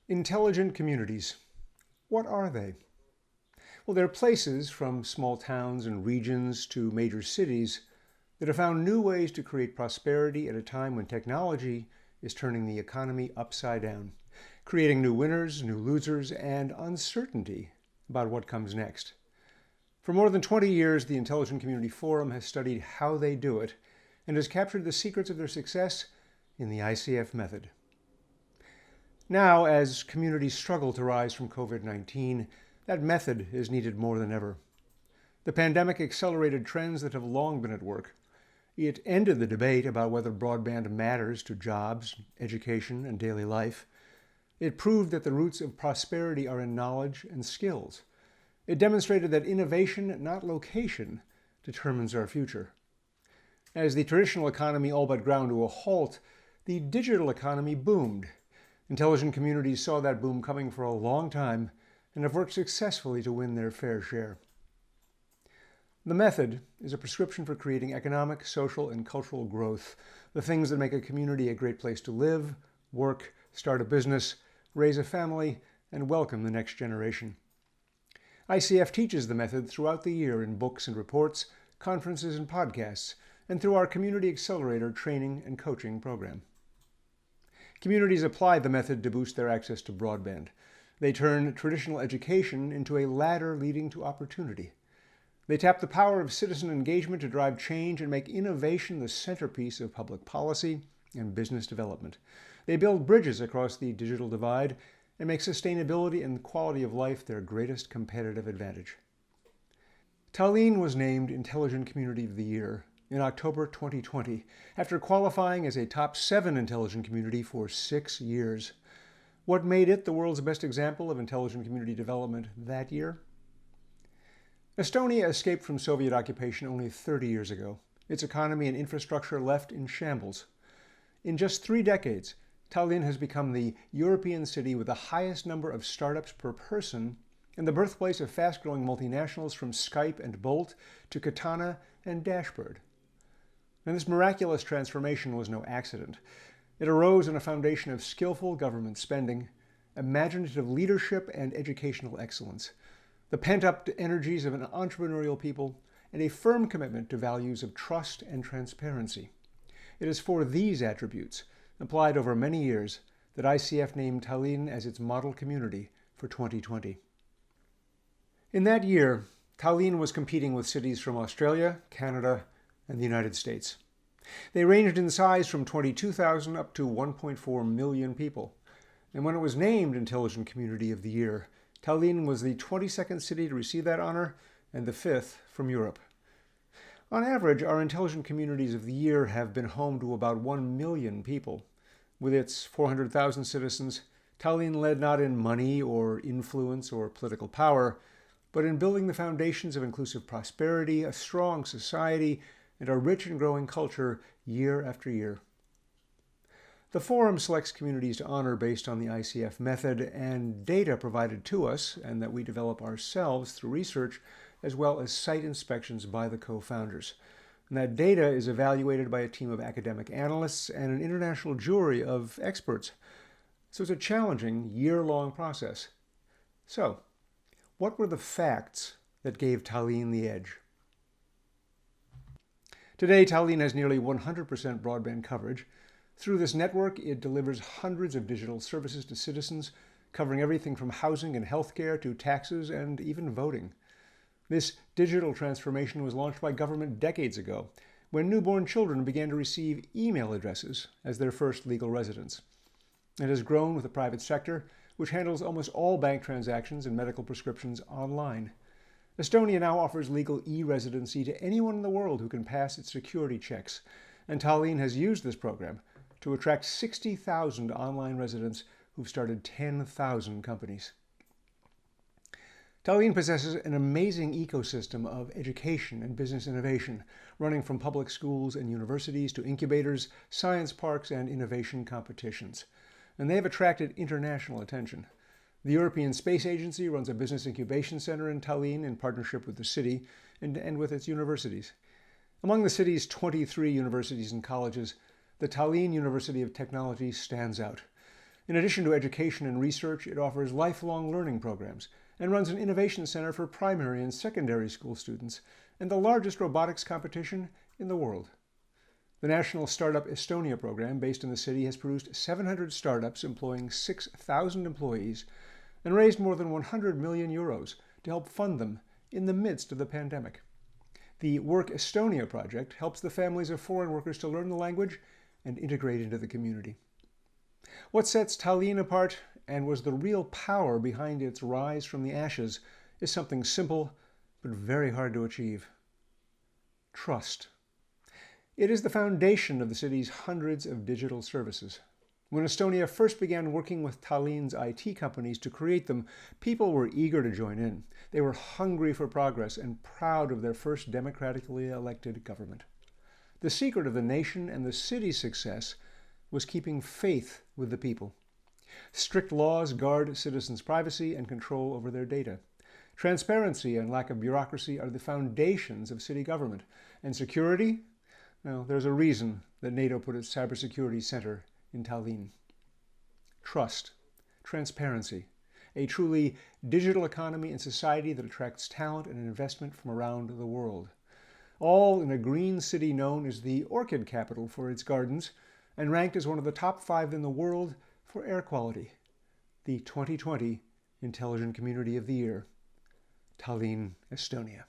Intelligent communities. What are they? Well, they're places, from small towns and regions to major cities, that have found new ways to create prosperity at a time when technology is turning the economy upside down, creating new winners, new losers, and uncertainty about what comes next. For more than 20 years, the Intelligent Community Forum has studied how they do it and has captured the secrets of their success in the ICF method. Now, as communities struggle to rise from COVID-19, that method is needed more than ever. The pandemic accelerated trends that have long been at work. It ended the debate about whether broadband matters to jobs, education, and daily life. It proved that the roots of prosperity are in knowledge and skills. It demonstrated that innovation, not location, determines our future. As the traditional economy all but ground to a halt, the digital economy boomed. Intelligent communities saw that boom coming for a long time and have worked successfully to win their fair share. The method is a prescription for creating economic, social, and cultural growth, the things that make a community a great place to live, work, start a business, raise a family, and welcome the next generation. ICF teaches the method throughout the year in books and reports, conferences and podcasts, and through our Community Accelerator training and coaching program. Communities apply the method to boost their access to broadband. They turn traditional education into a ladder leading to opportunity. They tap the power of citizen engagement to drive change and make innovation the centerpiece of public policy and business development. They build bridges across the digital divide and make sustainability and quality of life their greatest competitive advantage. Tallinn was named Intelligent Community of the Year in October 2020, after qualifying as a top 7 intelligent community for 6 years. What made it the world's best example of intelligent community development that year? Estonia escaped from Soviet occupation only 30 years ago, its economy and infrastructure left in shambles. In just 3 decades, Tallinn has become the European city with the highest number of startups per person and the birthplace of fast-growing multinationals from Skype and Bolt to Katana and Dashbird. And this miraculous transformation was no accident. It arose on a foundation of skillful government spending, imaginative leadership, and educational excellence, the pent-up energies of an entrepreneurial people, and a firm commitment to values of trust and transparency. It is for these attributes, applied over many years, that ICF named Tallinn as its model community for 2020. In that year, Tallinn was competing with cities from Australia, Canada, and the United States. They ranged in size from 22,000 up to 1.4 million people. And when it was named Intelligent Community of the Year, Tallinn was the 22nd city to receive that honor and the 5th from Europe. On average, our Intelligent Communities of the Year have been home to about 1 million people. With its 400,000 citizens, Tallinn led not in money or influence or political power, but in building the foundations of inclusive prosperity, a strong society, and a rich and growing culture year after year. The Forum selects communities to honor based on the ICF method and data provided to us, and that we develop ourselves through research, as well as site inspections by the co-founders. And that data is evaluated by a team of academic analysts and an international jury of experts. So it's a challenging, year-long process. So, what were the facts that gave Tallinn the edge? Today, Tallinn has nearly 100% broadband coverage. Through this network, it delivers hundreds of digital services to citizens, covering everything from housing and healthcare to taxes and even voting. This digital transformation was launched by government decades ago, when newborn children began to receive email addresses as their first legal residence. It has grown with the private sector, which handles almost all bank transactions and medical prescriptions online. Estonia now offers legal e-residency to anyone in the world who can pass its security checks, and Tallinn has used this program to attract 60,000 online residents who've started 10,000 companies. Tallinn possesses an amazing ecosystem of education and business innovation, running from public schools and universities to incubators, science parks, and innovation competitions. And they have attracted international attention. The European Space Agency runs a business incubation center in Tallinn in partnership with the city and with its universities. Among the city's 23 universities and colleges, the Tallinn University of Technology stands out. In addition to education and research, it offers lifelong learning programs and runs an innovation center for primary and secondary school students and the largest robotics competition in the world. The National Startup Estonia program, based in the city, has produced 700 startups employing 6,000 employees and raised more than 100 million euros to help fund them in the midst of the pandemic. The Work Estonia project helps the families of foreign workers to learn the language and integrate into the community. What sets Tallinn apart and was the real power behind its rise from the ashes is something simple but very hard to achieve: trust. It is the foundation of the city's hundreds of digital services. When Estonia first began working with Tallinn's IT companies to create them, people were eager to join in. They were hungry for progress and proud of their first democratically elected government. The secret of the nation and the city's success was keeping faith with the people. Strict laws guard citizens' privacy and control over their data. Transparency and lack of bureaucracy are the foundations of city government. And security? Well, there's a reason that NATO put its cybersecurity center in Tallinn. Trust, transparency, a truly digital economy and society that attracts talent and investment from around the world. All in a green city known as the Orchid Capital for its gardens and ranked as one of the top 5 in the world for air quality. The 2020 Intelligent Community of the Year, Tallinn, Estonia.